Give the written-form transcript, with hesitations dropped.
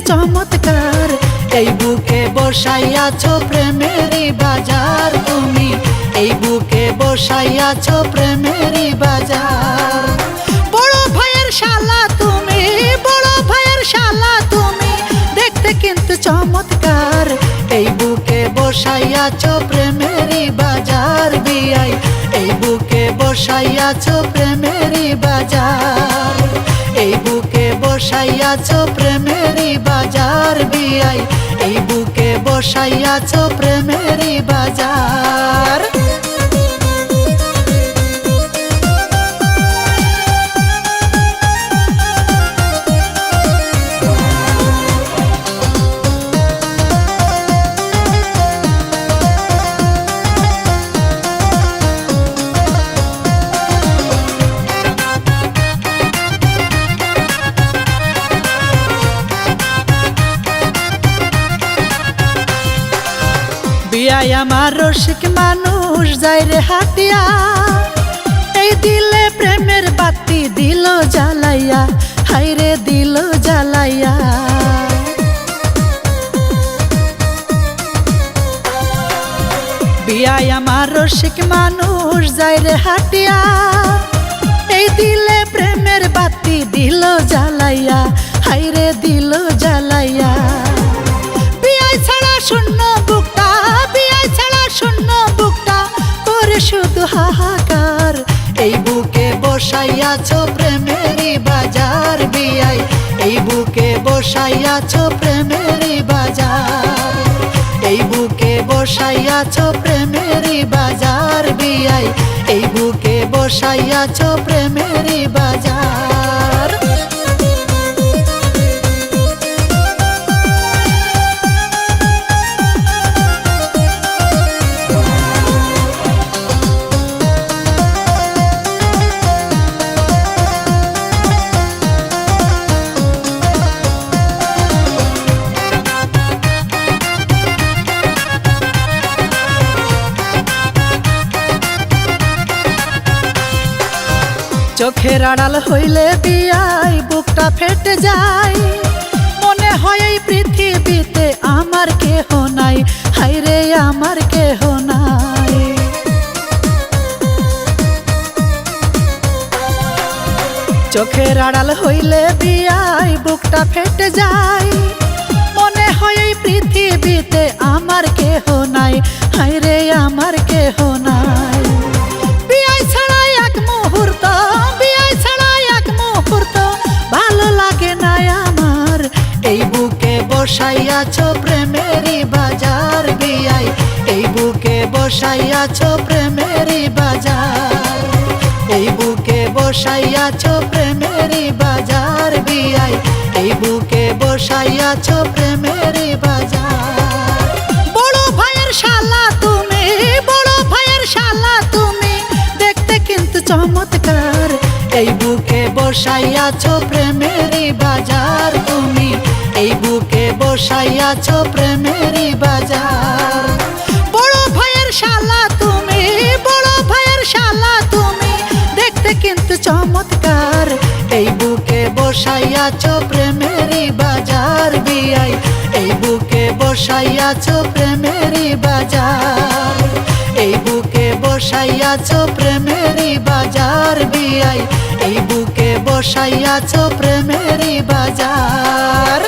চমৎকার। এই বুকে বসাইয়াছো প্রেমেরই বাজার তুমি, এই বুকে বসাইয়াছো প্রেমেরই বাজার। বড় ভাইয়ের শালা তুমি, বড় ভাইয়ের শালা তুমি, দেখতে কিন্তু চমৎকার। এই বুকে বসাইয়াছো প্রেমেরই বাজার বিয়াই, এই বুকে বসাইয়াছো প্রেমেরই বাজার। এই বুকে বসাইয়াছো প্রেমেরই বাজার বিয়াই, এই বুকে বসাইয়াছো প্রেমেরই বাজার। বিয়াই আমার রসিক মানুষ যায় রে হাতিয়া, এই দিলে প্রেমের বাতি দিল জ্বালাইয়া, হাইরে দিল জ্বালাইয়া। বিয়াই আমার রসিক মানুষ যায় রে হাতিয়া, এই দিলে প্রেমের বাতি দিল জ্বালাইয়া, হাইরে দিল জ্বালাইয়া। বিয়াই ছাড়া শূন্য বুকটা, বিয়াই ছাড়া শূন্য বুকটা করে শুধু হাহাকার। এই বুকে বসাইয়াছো প্রেমেরই বাজার বিয়াই, এই বুকে বসাইয়াছো প্রেমেরই বাজার। এই বুকে বসাইয়াছো প্রেমেরই বাজার বিয়াই, এই বুকে বসাইয়াছো প্রেমেরই বাজার। চোখের আড়াল হইলে বিয়াই বুকটা ফেটে যায়, মনে হয় এই পৃথিবীতে আমার কেহ নাই, হাইরে আমার কেহ নাই। চোখের আড়াল হইলে বিয়াই বুকটা ফেটে যায়, মনে হয় এই পৃথিবীতে আমার কেহ নাই, হাইরে আমার কেহ নাই। বিয়াই ছাড়া এক মুহূর্ত, বিয়াই ছাড়া এক মুহূর্ত ভালো লাগে না আমার। এই বুকে বসাইয়াছো প্রেমেরই বাজার বিয়াই, এই বুকে বসাইয়াছো প্রেমেরই বাজার। এই বুকে বসাইয়াছো প্রেমেরই বাজার বিয়াই, এই বুকে বসাইয়াছো প্রেমেরই বাজার। বড় ভাইয়ের শালা তুমি, বড় ভাইয়ের শালা তুমি, দেখতে কিন্তু চমৎকার। এই বুকে বসাইয়াছো প্রেমেরই বাজার তুমি, এই বুকে বসাইয়াছো প্রেমেরই বাজার। বড় ভাইয়ের শালা তুমি, বড় ভাইয়ের শালা তুমি, দেখতে কিন্তু চমৎকার। এই বুকে বসাইয়াছো প্রেমেরই বাজার বিয়াই, এই বুকে বসাইয়াছো প্রেমেরই বাজার। এই বুকে বসাইয়াছো প্রেমেরই বাজার বিয়াই, এই বুকে বসাইয়াছো প্রেমেরই বাজার।